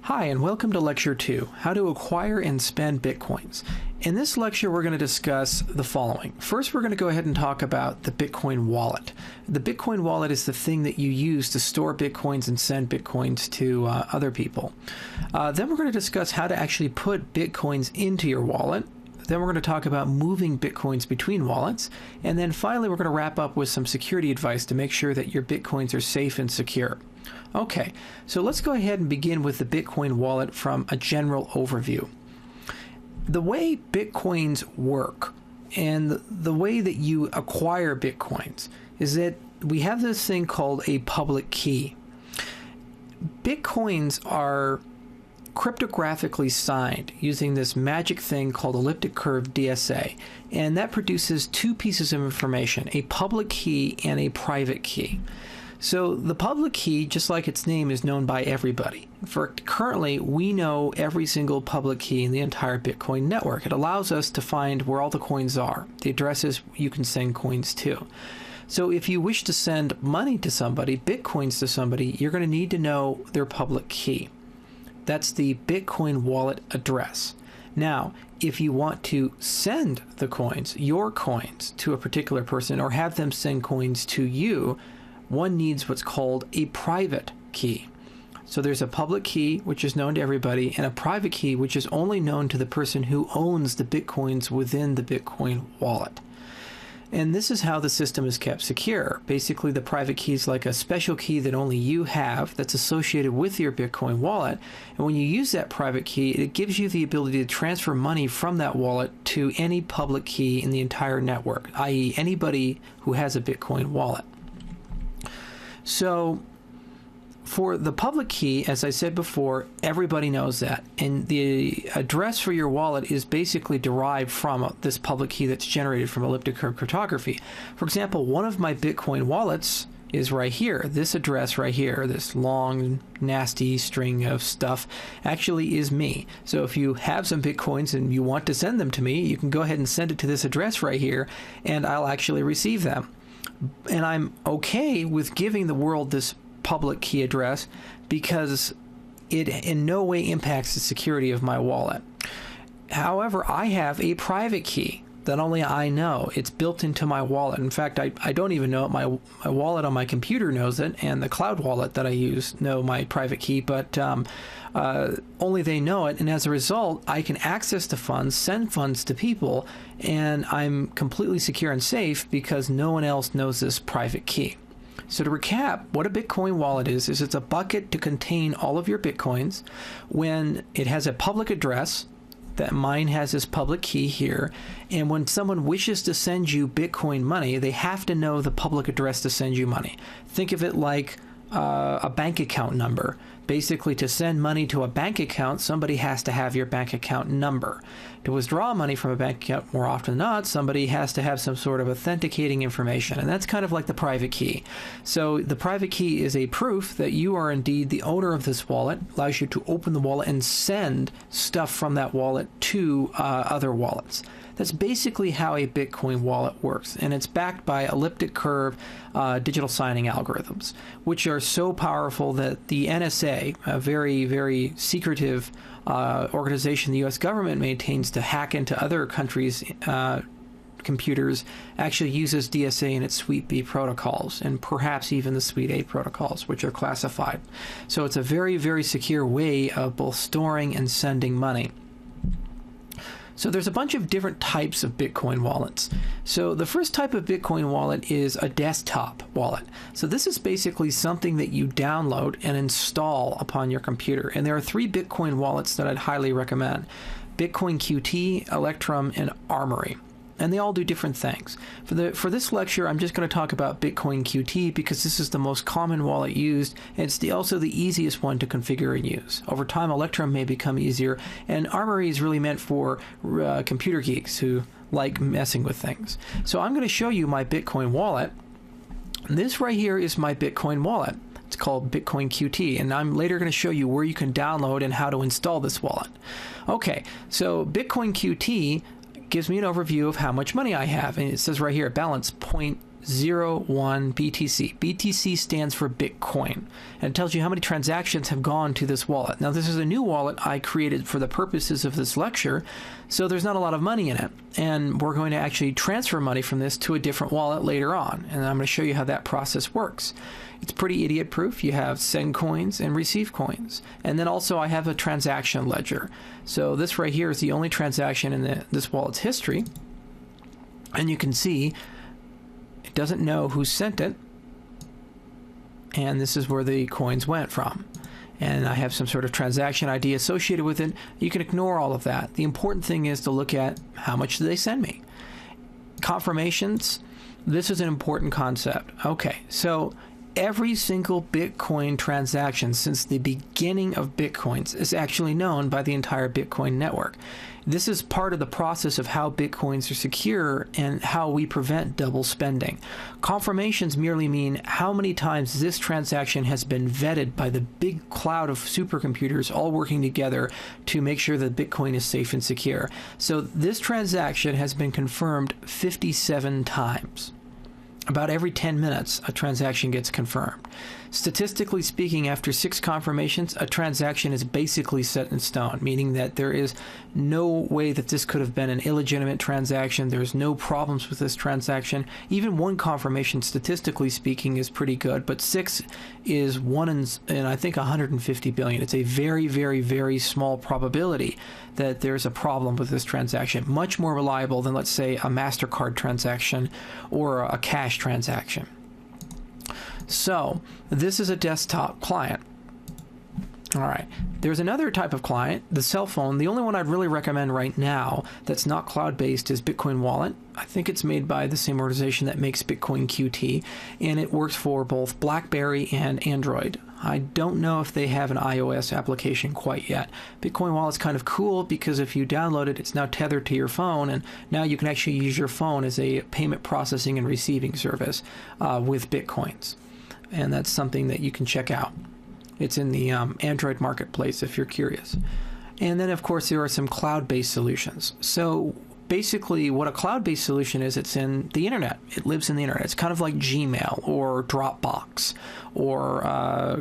Hi, and welcome to Lecture 2, How to Acquire and Spend Bitcoins. In this lecture, we're going to discuss the following. First, we're going to go ahead and talk about the Bitcoin wallet. The Bitcoin wallet is the thing that you use to store Bitcoins and send Bitcoins to other people. Then we're going to discuss how to actually put Bitcoins into your wallet. Then we're going to talk about moving Bitcoins between wallets. And then finally, we're going to wrap up with some security advice to make sure that your Bitcoins are safe and secure. Okay, so let's go ahead and begin with the Bitcoin wallet from a general overview. The way Bitcoins work and the way that you acquire Bitcoins is that we have this thing called a public key. Bitcoins are cryptographically signed using this magic thing called elliptic curve DSA, and that produces two pieces of information, a public key and a private key. So the public key, just like its name, is known by everybody. Currently, we know every single public key in the entire Bitcoin network. It allows us to find where all the coins are, the addresses you can send coins to. So if you wish to send money to somebody, Bitcoins to somebody, you're going to need to know their public key. That's the Bitcoin wallet address. Now, if you want to send the coins, your coins, to a particular person or have them send coins to you, one needs what's called a private key. So there's a public key, which is known to everybody, and a private key, which is only known to the person who owns the Bitcoins within the Bitcoin wallet. And this is how the system is kept secure. Basically, the private key is like a special key that only you have that's associated with your Bitcoin wallet. And when you use that private key, it gives you the ability to transfer money from that wallet to any public key in the entire network, i.e. anybody who has a Bitcoin wallet. So for the public key, as I said before, everybody knows that. And the address for your wallet is basically derived from this public key that's generated from elliptic curve cryptography. For example, one of my Bitcoin wallets is right here. This address right here, this long, nasty string of stuff, actually is me. So if you have some Bitcoins and you want to send them to me, you can go ahead and send it to this address right here, and I'll actually receive them. And I'm okay with giving the world this public key address because it in no way impacts the security of my wallet. However, I have a private key that only I know. It's built into my wallet. In fact, I don't even know it. My wallet on my computer knows it, and the cloud wallet that I use know my private key, but only they know it. And as a result, I can access the funds, send funds to people, and I'm completely secure and safe because no one else knows this private key. So to recap, what a Bitcoin wallet is it's a bucket to contain all of your Bitcoins. When it has a public address, that mine has this public key here, and when someone wishes to send you Bitcoin money, they have to know the public address to send you money. Think of it like a bank account number. Basically, to send money to a bank account, somebody has to have your bank account number. To withdraw money from a bank account, more often than not, somebody has to have some sort of authenticating information, and that's kind of like the private key. So the private key is a proof that you are indeed the owner of this wallet, allows you to open the wallet and send stuff from that wallet to other wallets. That's basically how a Bitcoin wallet works, and it's backed by elliptic curve digital signing algorithms, which are so powerful that the NSA, a very, very secretive organization the U.S. government maintains to hack into other countries' computers, actually uses DSA in its Suite B protocols, and perhaps even the Suite A protocols, which are classified. So it's a very, very secure way of both storing and sending money. So there's a bunch of different types of Bitcoin wallets. So the first type of Bitcoin wallet is a desktop wallet. So this is basically something that you download and install upon your computer. And there are three Bitcoin wallets that I'd highly recommend: Bitcoin QT, Electrum, and Armory. And they all do different things. For this lecture, I'm just going to talk about Bitcoin QT because this is the most common wallet used, and it's also the easiest one to configure and use. Over time, Electrum may become easier, and Armory is really meant for computer geeks who like messing with things. So I'm going to show you my Bitcoin wallet. This right here is my Bitcoin wallet. It's called Bitcoin QT, and I'm later going to show you where you can download and how to install this wallet. Okay, so Bitcoin QT gives me an overview of how much money I have, and it says right here, balance BTC. BTC stands for Bitcoin, and it tells you how many transactions have gone to this wallet. Now, this is a new wallet I created for the purposes of this lecture, so there's not a lot of money in it, and we're going to actually transfer money from this to a different wallet later on, and I'm going to show you how that process works. It's pretty idiot-proof. You have send coins and receive coins, and then also I have a transaction ledger. So this right here is the only transaction in this wallet's history, and you can see it doesn't know who sent it, and this is where the coins went from. And I have some sort of transaction ID associated with it. You can ignore all of that. The important thing is to look at how much did they send me. Confirmations, this is an important concept. Okay, so every single Bitcoin transaction since the beginning of Bitcoins is actually known by the entire Bitcoin network. This is part of the process of how Bitcoins are secure and how we prevent double spending. Confirmations merely mean how many times this transaction has been vetted by the big cloud of supercomputers all working together to make sure that Bitcoin is safe and secure. So this transaction has been confirmed 57 times. About every 10 minutes, a transaction gets confirmed. Statistically speaking, after 6 confirmations, a transaction is basically set in stone, meaning that there is no way that this could have been an illegitimate transaction. There's no problems with this transaction. Even 1 confirmation, statistically speaking, is pretty good, but 6 is 1 in I think 150 billion. It's a very, very, very small probability that there's a problem with this transaction. Much more reliable than, let's say, a MasterCard transaction or a cash transaction. So this is a desktop client. All right. There's another type of client, the cell phone. The only one I'd really recommend right now that's not cloud-based is Bitcoin Wallet. I think it's made by the same organization that makes Bitcoin QT, and it works for both BlackBerry and Android. I don't know if they have an iOS application quite yet. Bitcoin Wallet's kind of cool because if you download it, it's now tethered to your phone, and now you can actually use your phone as a payment processing and receiving service with Bitcoins. And that's something that you can check out. It's in the Android marketplace if you're curious. And then, of course, there are some cloud-based solutions. So basically what a cloud-based solution is, it's in the internet. It lives in the internet. It's kind of like Gmail or Dropbox or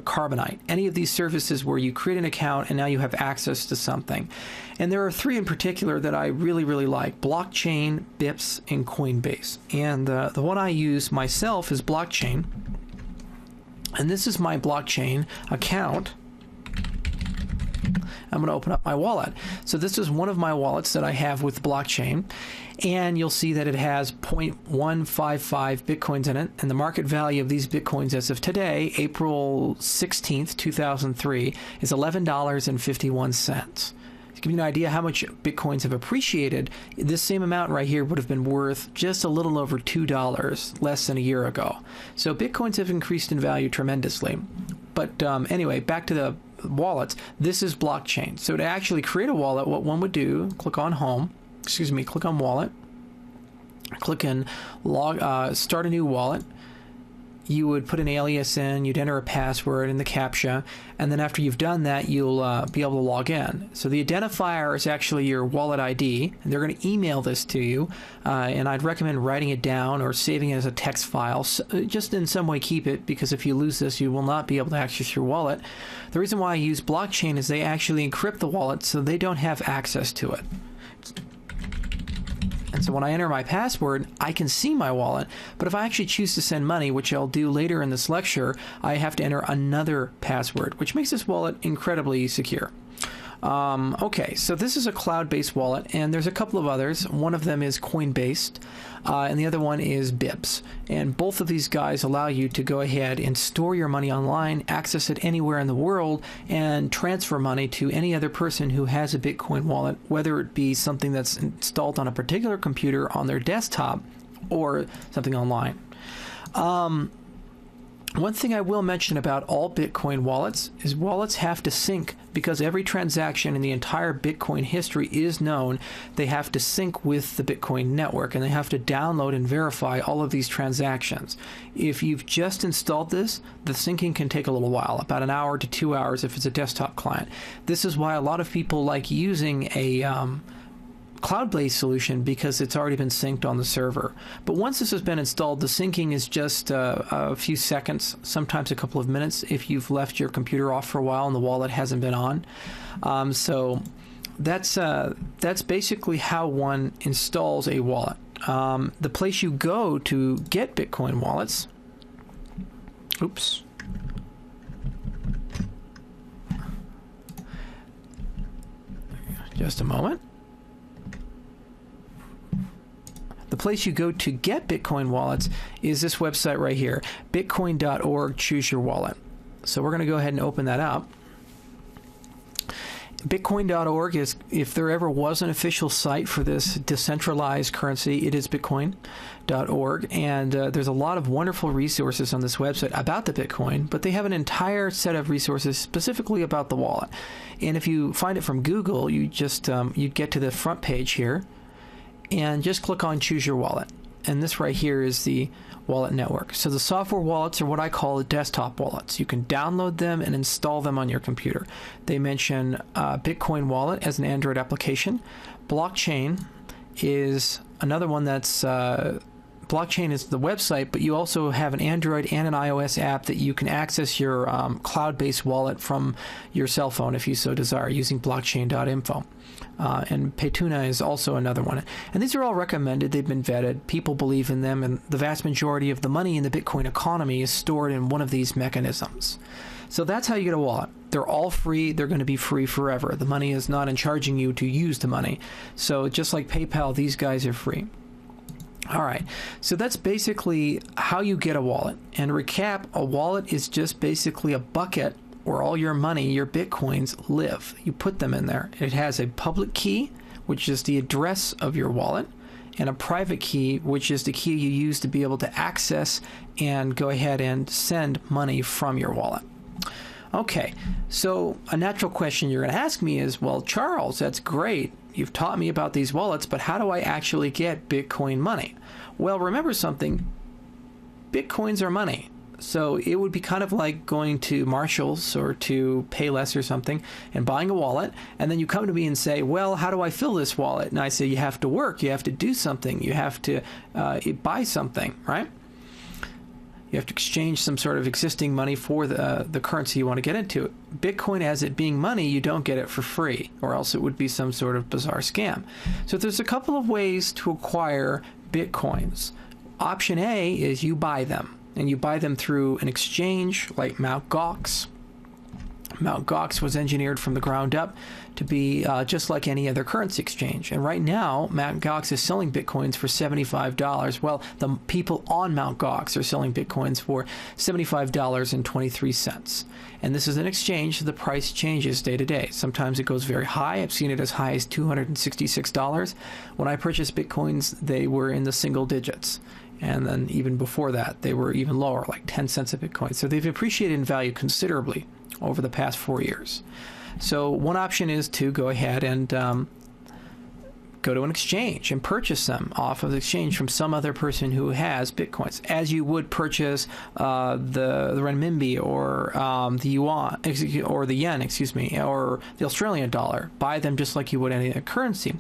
Carbonite. Any of these services where you create an account and now you have access to something. And there are 3 in particular that I really, really like: Blockchain, Bips, and Coinbase. And the one I use myself is Blockchain. And this is my Blockchain account. I'm going to open up my wallet. So this is one of my wallets that I have with Blockchain. And you'll see that it has 0.155 Bitcoins in it. And the market value of these Bitcoins as of today, April 16th, 2003, is $11.51. To give you an idea how much Bitcoins have appreciated, this same amount right here would have been worth just a little over $2 less than a year ago. So Bitcoins have increased in value tremendously. But anyway, back to the wallets. This is Blockchain. So to actually create a wallet, what one would do, click on click on Wallet, click in Start a New Wallet. You would put an alias in, you'd enter a password and the CAPTCHA, and then after you've done that, you'll be able to log in. So the identifier is actually your wallet ID, and they're going to email this to you, and I'd recommend writing it down or saving it as a text file. So just in some way keep it, because if you lose this, you will not be able to access your wallet. The reason why I use Blockchain is they actually encrypt the wallet so they don't have access to it. And so when I enter my password, I can see my wallet. But if I actually choose to send money, which I'll do later in this lecture, I have to enter another password, which makes this wallet incredibly secure. Okay, so this is a cloud-based wallet, and there's a couple of others. One of them is Coinbase, and the other one is Bips. And both of these guys allow you to go ahead and store your money online, access it anywhere in the world, and transfer money to any other person who has a Bitcoin wallet, whether it be something that's installed on a particular computer on their desktop or something online. One thing I will mention about all Bitcoin wallets is wallets have to sync, because every transaction in the entire Bitcoin history is known. They have to sync with the Bitcoin network, and they have to download and verify all of these transactions. If you've just installed this, the syncing can take a little while, about an hour to 2 hours if it's a desktop client. This is why a lot of people like using a cloud-based solution because it's already been synced on the server. But once this has been installed, the syncing is just a few seconds, sometimes a couple of minutes if you've left your computer off for a while and the wallet hasn't been on. So that's basically how one installs a wallet. The place you go to get Bitcoin wallets. Oops. Just a moment. The place you go to get Bitcoin wallets is this website right here, bitcoin.org, choose your wallet. So we're going to go ahead and open that up. Bitcoin.org is, if there ever was an official site for this decentralized currency, it is Bitcoin.org. And there's a lot of wonderful resources on this website about the Bitcoin, but they have an entire set of resources specifically about the wallet. And if you find it from Google, you just you get to the front page here and just click on Choose Your Wallet. And this right here is the wallet network. So the software wallets are what I call the desktop wallets. You can download them and install them on your computer. They mention Bitcoin Wallet as an Android application. Blockchain is another one that's Blockchain is the website, but you also have an Android and an iOS app that you can access your cloud-based wallet from your cell phone if you so desire using blockchain.info. And Paytuna is also another one. And these are all recommended. They've been vetted. People believe in them, and the vast majority of the money in the Bitcoin economy is stored in one of these mechanisms. So that's how you get a wallet. They're all free. They're going to be free forever. The money is not in charging you to use the money. So just like PayPal, these guys are free. All right, so that's basically how you get a wallet. And to recap, a wallet is just basically a bucket where all your money, your Bitcoins, live. You put them in there. It has a public key, which is the address of your wallet, and a private key, which is the key you use to be able to access and go ahead and send money from your wallet. Okay, so a natural question you're going to ask me is, well, Charles, that's great. You've taught me about these wallets, but how do I actually get Bitcoin money? Well, remember something. Bitcoins are money. So it would be kind of like going to Marshall's or to Payless or something and buying a wallet. And then you come to me and say, well, how do I fill this wallet? And I say, you have to work. You have to do something. You have to buy something, right? You have to exchange some sort of existing money for the currency you want to get into. Bitcoin, as it being money, you don't get it for free, or else it would be some sort of bizarre scam. So there's a couple of ways to acquire Bitcoins. Option A is you buy them, and you buy them through an exchange like Mt. Gox. Mt. Gox was engineered from the ground up to be just like any other currency exchange. And right now, Mt. Gox is selling Bitcoins for $75. Well, the people on Mt. Gox are selling Bitcoins for $75.23. And this is an exchange, so the price changes day to day. Sometimes it goes very high. I've seen it as high as $266. When I purchased Bitcoins, they were in the single digits. And then even before that, they were even lower, like 10 cents a Bitcoin. So they've appreciated in value considerably over the past 4 years. So one option is to go ahead and go to an exchange and purchase them off of the exchange from some other person who has Bitcoins, as you would purchase the renminbi or the yuan, or the yen, or the Australian dollar. Buy them just like you would any other currency.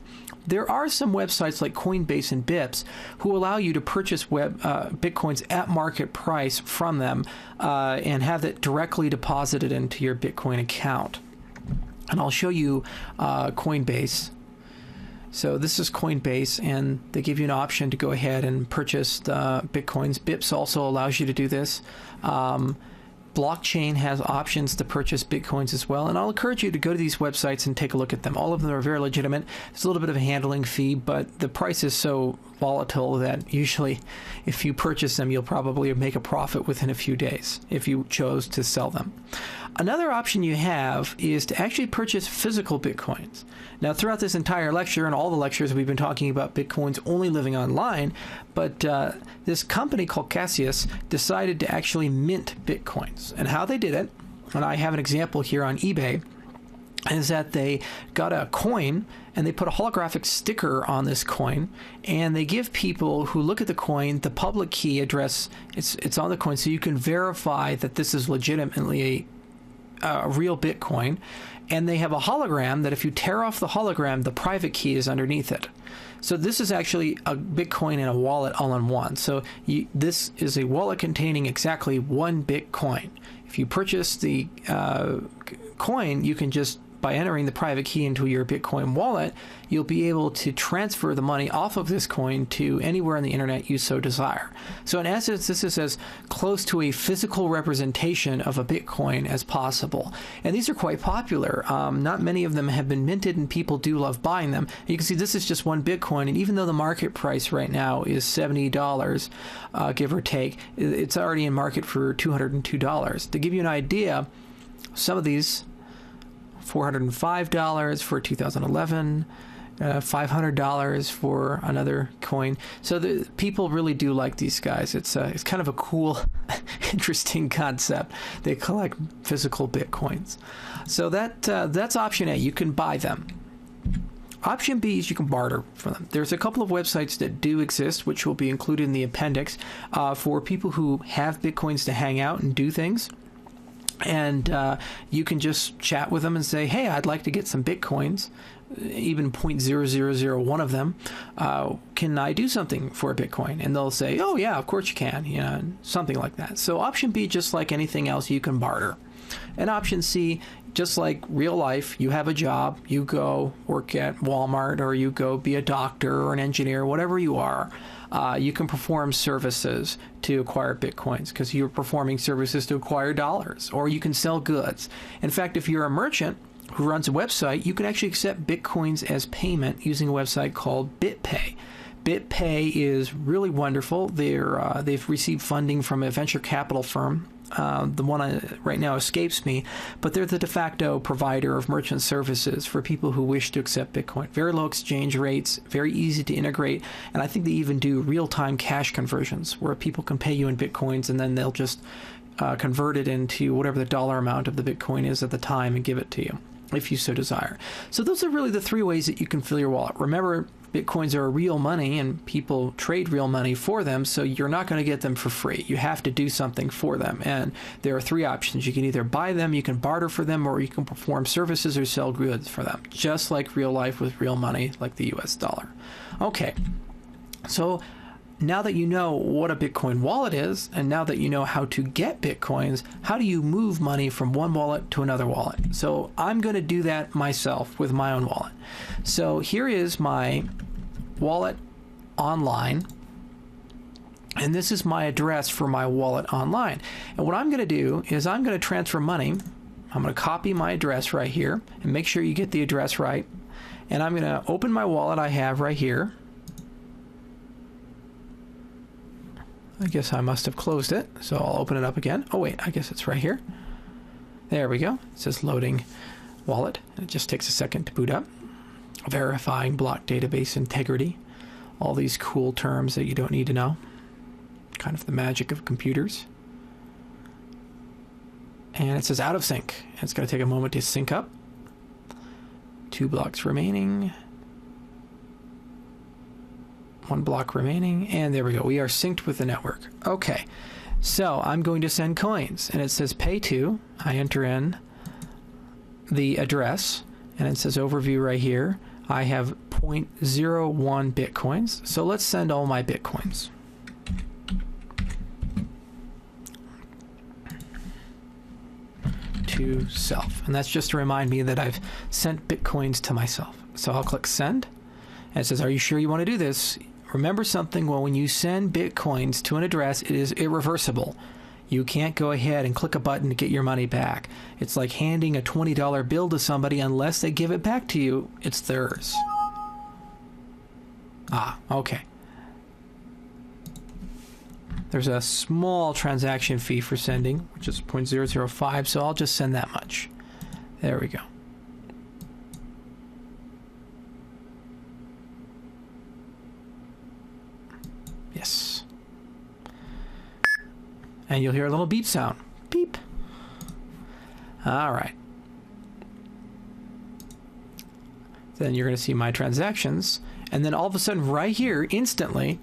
There are some websites like Coinbase and Bips who allow you to purchase Bitcoins at market price from them and have it directly deposited into your Bitcoin account. And I'll show you Coinbase. So this is Coinbase, and they give you an option to go ahead and purchase Bitcoins. Bips also allows you to do this. Blockchain has options to purchase Bitcoins as well, and I'll encourage you to go to these websites and take a look at them. All of them are very legitimate. There's a little bit of a handling fee, but the price is so volatile that usually if you purchase them, you'll probably make a profit within a few days if you chose to sell them. Another option you have is to actually purchase physical Bitcoins. Now, throughout this entire lecture and all the lectures, we've been talking about Bitcoins only living online, but this company called Cassius decided to actually mint Bitcoins. And how they did it, and I have an example here on eBay, is that they got a coin and they put a holographic sticker on this coin, and they give people who look at the coin the public key address. It's on the coin, so you can verify that this is legitimately a real Bitcoin, and they have a hologram that if you tear off the hologram, the private key is underneath it. So this is actually a Bitcoin and a wallet all in one. So this is a wallet containing exactly one Bitcoin. If you purchase the coin, you can just, by entering the private key into your Bitcoin wallet, you'll be able to transfer the money off of this coin to anywhere on the internet you so desire. So in essence, this is as close to a physical representation of a Bitcoin as possible. And these are quite popular. Not many of them have been minted, and people do love buying them. You can see this is just one Bitcoin, and even though the market price right now is $70, give or take, it's already in market for $202. To give you an idea, some of these, $405 for 2011, $500 for another coin. So the people really do like these guys. It's kind of a cool, interesting concept. They collect physical Bitcoins. So that's option A. You can buy them. Option B is you can barter for them. There's a couple of websites that do exist, which will be included in the appendix, for people who have Bitcoins to hang out and do things. And you can just chat with them and say, hey, I'd like to get some Bitcoins, even 0.0001 of them. Can I do something for a Bitcoin? And they'll say, oh, yeah, of course you can, something like that. So option B, just like anything else, you can barter. And option C, just like real life, you have a job, you go work at Walmart, or you go be a doctor or an engineer, whatever you are. You can perform services to acquire Bitcoins because you're performing services to acquire dollars, or you can sell goods. In fact, if you're a merchant who runs a website, you can actually accept Bitcoins as payment using a website called BitPay. BitPay is really wonderful. They've received funding from a venture capital firm. The one right now escapes me, but they're the de facto provider of merchant services for people who wish to accept Bitcoin. Very low exchange rates, very easy to integrate, and I think they even do real-time cash conversions where people can pay you in Bitcoins and then they'll just convert it into whatever the dollar amount of the Bitcoin is at the time and give it to you, if you so desire. So those are really the three ways that you can fill your wallet. Remember, Bitcoins are real money and people trade real money for them, so you're not going to get them for free. You have to do something for them. And there are three options. You can either buy them, you can barter for them, or you can perform services or sell goods for them, just like real life with real money, like the US dollar. Okay, so now that you know what a Bitcoin wallet is, and now that you know how to get Bitcoins, how do you move money from one wallet to another wallet? So I'm going to do that myself with my own wallet. So here is my wallet online, and this is my address for my wallet online. And what I'm going to do is I'm going to transfer money. I'm going to copy my address right here, and make sure you get the address right. And I'm going to open my wallet I have right here. I guess I must have closed it, so I'll open it up again. Oh wait, I guess it's right here. There we go. It says loading wallet. It just takes a second to boot up. Verifying block database integrity. All these cool terms that you don't need to know. Kind of the magic of computers. And it says out of sync. It's going to take a moment to sync up. 2 blocks remaining. 1 block remaining, and there we go. We are synced with the network. Okay, so I'm going to send coins, and it says pay to. I enter in the address, and it says overview right here. I have 0.01 Bitcoins, so let's send all my Bitcoins. To self, and that's just to remind me that I've sent Bitcoins to myself. So I'll click send, and it says, are you sure you want to do this? Remember something, well, when you send Bitcoins to an address, it is irreversible. You can't go ahead and click a button to get your money back. It's like handing a $20 bill to somebody. Unless they give it back to you, it's theirs. Ah, okay. There's a small transaction fee for sending, which is 0.005, so I'll just send that much. There we go. Yes. And you'll hear a little beep sound. Beep. All right. Then you're going to see my transactions. And then all of a sudden, right here, instantly,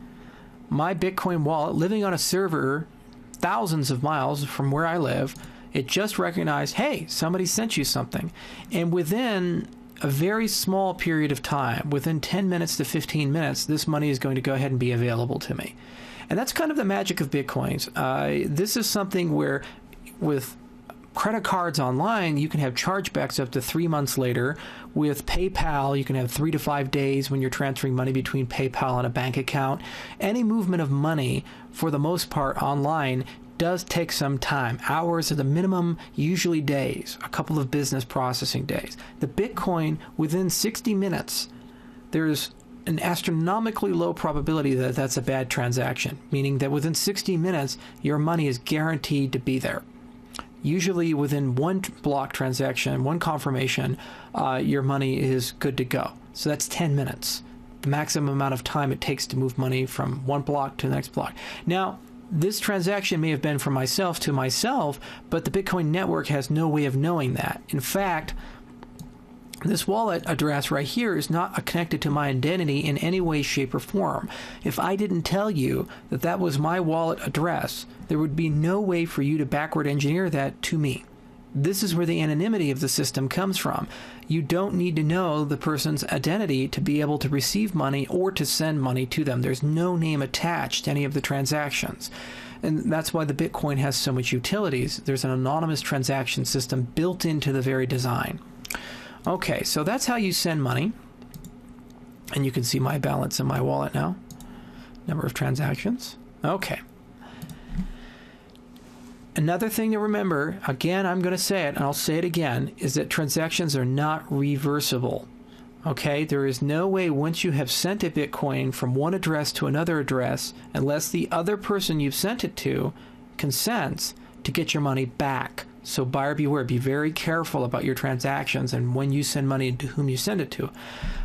my Bitcoin wallet, living on a server thousands of miles from where I live, It just recognized, hey, somebody sent you something. And within a very small period of time, within 10 minutes to 15 minutes, this money is going to go ahead and be available to me. And that's kind of the magic of Bitcoins. This is something where with credit cards online, you can have chargebacks up to 3 months later. With PayPal, you can have 3 to 5 days when you're transferring money between PayPal and a bank account. Any movement of money, for the most part, online does take some time. Hours at the minimum, usually days, a couple of business processing days. The Bitcoin, within 60 minutes, there's an astronomically low probability that that's a bad transaction, meaning that within 60 minutes, your money is guaranteed to be there. Usually within one block transaction, one confirmation, your money is good to go. So that's 10 minutes, the maximum amount of time it takes to move money from one block to the next block. Now, this transaction may have been from myself to myself, but the Bitcoin network has no way of knowing that. In fact, this wallet address right here is not connected to my identity in any way, shape, or form. If I didn't tell you that that was my wallet address, there would be no way for you to backward engineer that to me. This is where the anonymity of the system comes from. You don't need to know the person's identity to be able to receive money or to send money to them. There's no name attached to any of the transactions. And that's why the Bitcoin has so much utilities. There's an anonymous transaction system built into the very design. Okay, so that's how you send money. And you can see my balance in my wallet now. Number of transactions. Okay. Another thing to remember, again, I'm going to say it, and I'll say it again, is that transactions are not reversible. Okay? There is no way once you have sent a Bitcoin from one address to another address, unless the other person you've sent it to consents, to get your money back. So buyer beware. Be very careful about your transactions and when you send money to whom you send it to.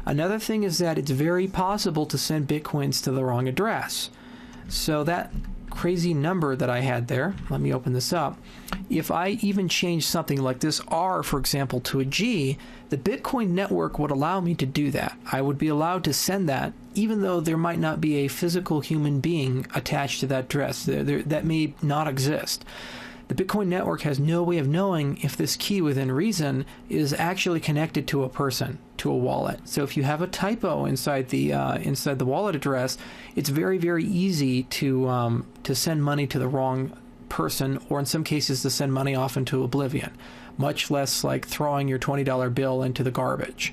Another thing is that it's very possible to send Bitcoins to the wrong address. So that crazy number that I had there, let me open this up. If I even change something like this R, for example, to a G, the Bitcoin network would allow me to do that. I would be allowed to send that, even though there might not be a physical human being attached to that address. That may not exist. The Bitcoin network has no way of knowing if this key within reason is actually connected to a person, to a wallet. So if you have a typo inside the wallet address, it's very, very easy to send money to the wrong person, or in some cases to send money off into oblivion, much less like throwing your $20 bill into the garbage.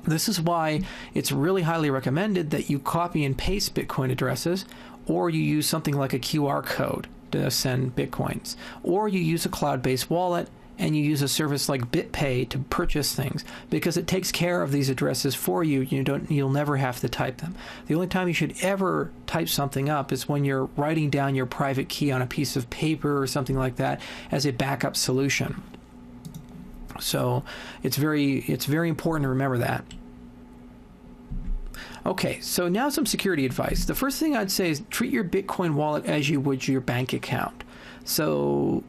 This is why it's really highly recommended that you copy and paste Bitcoin addresses, or you use something like a QR code to send Bitcoins, or you use a cloud-based wallet and you use a service like BitPay to purchase things, because it takes care of these addresses for you. You'll never have to type them. The only time you should ever type something up is when you're writing down your private key on a piece of paper or something like that as a backup solution. So it's very important to remember that. Okay, so now some security advice. The first thing I'd say is treat your Bitcoin wallet as you would your bank account. So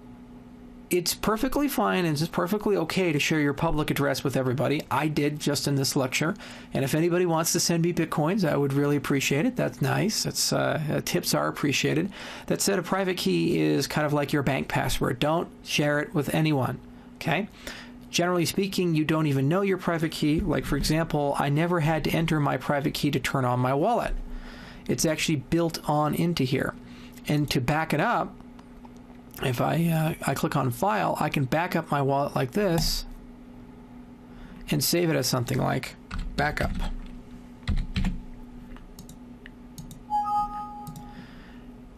it's perfectly fine and it's perfectly okay to share your public address with everybody. I did just in this lecture. And if anybody wants to send me Bitcoins, I would really appreciate it. That's nice. Tips are appreciated. That said, a private key is kind of like your bank password. Don't share it with anyone, okay? Generally speaking, you don't even know your private key. Like, for example, I never had to enter my private key to turn on my wallet. It's actually built on into here. And to back it up, if I click on File, I can back up my wallet like this and save it as something like backup.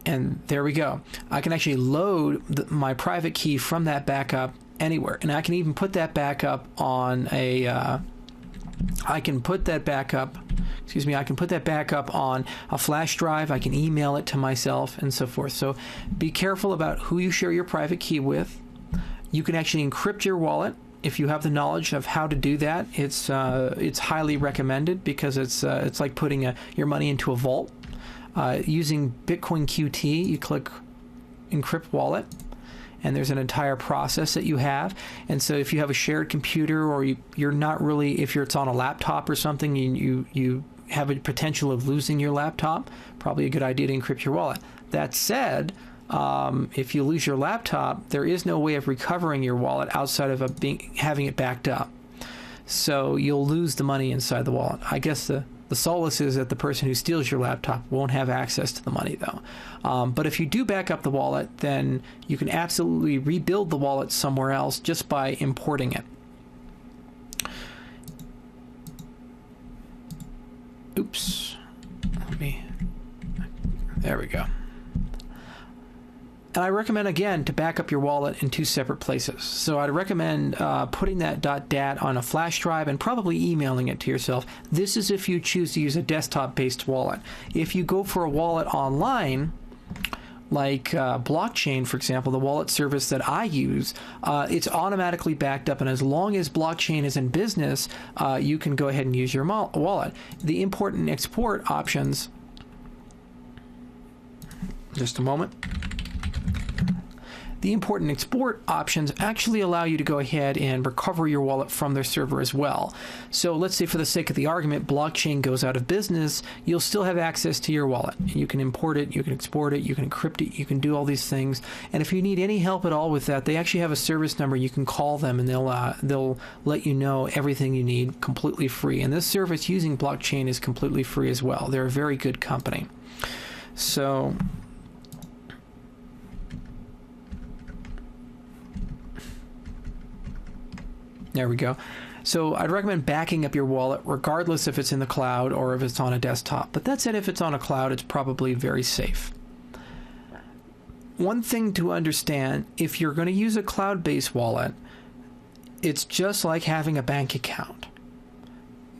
And there we go. I can actually load my private key from that backup anywhere, and I can even put that backup on a I can put that backup on a flash drive. I can email it to myself and so forth. So be careful about who you share your private key with. You can actually encrypt your wallet if you have the knowledge of how to do that. It's highly recommended, because it's like putting your money into a vault. Using Bitcoin QT, you click encrypt wallet, and there's an entire process that you have. And so if you have a shared computer, or you're not really, if it's on a laptop or something, you have a potential of losing your laptop, probably a good idea to encrypt your wallet. That said, if you lose your laptop, there is no way of recovering your wallet outside of having it backed up. So you'll lose the money inside the wallet. I guess the solace is that the person who steals your laptop won't have access to the money, though. But if you do back up the wallet, then you can absolutely rebuild the wallet somewhere else just by importing it. Oops. There we go. And I recommend, again, to back up your wallet in 2 separate places. So I'd recommend putting that .dat on a flash drive and probably emailing it to yourself. This is if you choose to use a desktop-based wallet. If you go for a wallet online, like Blockchain, for example, the wallet service that I use, it's automatically backed up. And as long as Blockchain is in business, you can go ahead and use your wallet. The import and export options, just a moment. The import and export options actually allow you to go ahead and recover your wallet from their server as well. So let's say, for the sake of the argument, Blockchain goes out of business, you'll still have access to your wallet. You can import it, you can export it, you can encrypt it, you can do all these things. And if you need any help at all with that, they actually have a service number. You can call them and they'll let you know everything you need completely free. And this service using Blockchain is completely free as well. They're a very good company. So there we go. So I'd recommend backing up your wallet regardless if it's in the cloud or if it's on a desktop. But that said, if it's on a cloud, it's probably very safe. One thing to understand, if you're going to use a cloud-based wallet, it's just like having a bank account.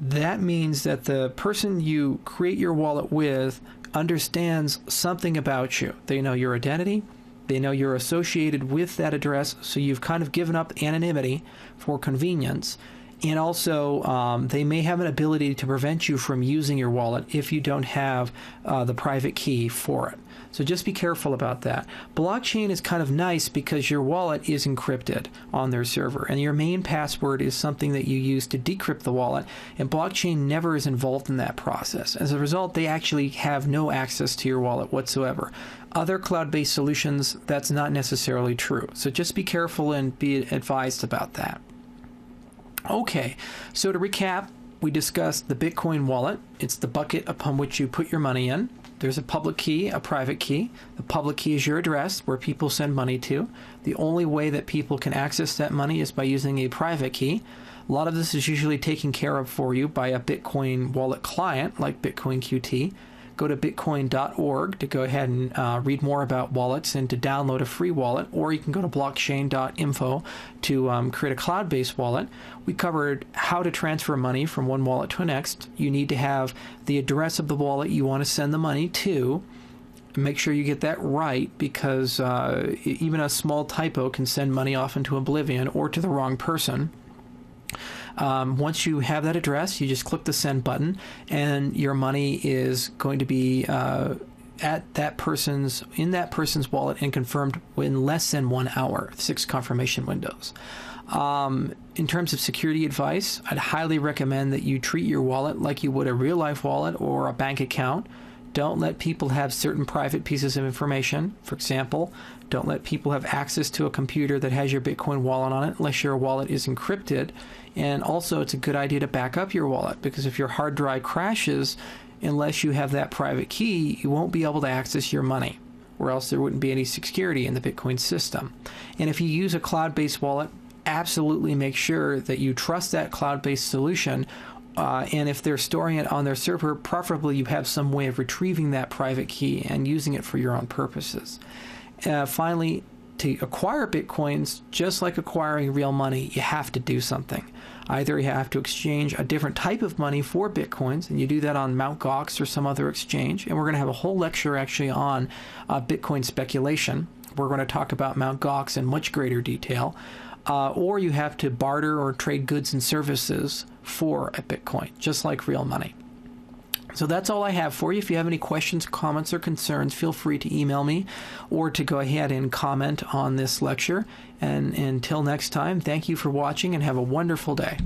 That means that the person you create your wallet with understands something about you. They know your identity. They know you're associated with that address, so you've kind of given up anonymity for convenience. And also, they may have an ability to prevent you from using your wallet if you don't have the private key for it. So just be careful about that. Blockchain is kind of nice because your wallet is encrypted on their server, and your main password is something that you use to decrypt the wallet, and Blockchain never is involved in that process. As a result, they actually have no access to your wallet whatsoever. Other cloud-based solutions, that's not necessarily true. So just be careful and be advised about that. Okay, so to recap, we discussed the Bitcoin wallet. It's the bucket upon which you put your money in. There's a public key, a private key. The public key is your address where people send money to. The only way that people can access that money is by using a private key. A lot of this is usually taken care of for you by a Bitcoin wallet client like Bitcoin QT. Go to bitcoin.org to go ahead and read more about wallets and to download a free wallet, or you can go to blockchain.info to create a cloud-based wallet. We covered how to transfer money from one wallet to the next. You need to have the address of the wallet you want to send the money to. Make sure you get that right, because even a small typo can send money off into oblivion or to the wrong person. Once you have that address, you just click the send button, and your money is going to be in that person's wallet and confirmed in less than 1 hour. 6 confirmation windows. In terms of security advice, I'd highly recommend that you treat your wallet like you would a real life wallet or a bank account. Don't let people have certain private pieces of information. For example, don't let people have access to a computer that has your Bitcoin wallet on it unless your wallet is encrypted. And also, it's a good idea to back up your wallet, because if your hard drive crashes, unless you have that private key, you won't be able to access your money, or else there wouldn't be any security in the Bitcoin system. And if you use a cloud-based wallet, absolutely make sure that you trust that cloud-based solution. And if they're storing it on their server, preferably you have some way of retrieving that private key and using it for your own purposes. Finally, to acquire Bitcoins, just like acquiring real money, you have to do something. Either you have to exchange a different type of money for Bitcoins, and you do that on Mt. Gox or some other exchange. And we're going to have a whole lecture actually on Bitcoin speculation. We're going to talk about Mt. Gox in much greater detail. Or you have to barter or trade goods and services for a Bitcoin, just like real money. So that's all I have for you. If you have any questions, comments, or concerns, feel free to email me or to go ahead and comment on this lecture. And until next time, thank you for watching and have a wonderful day.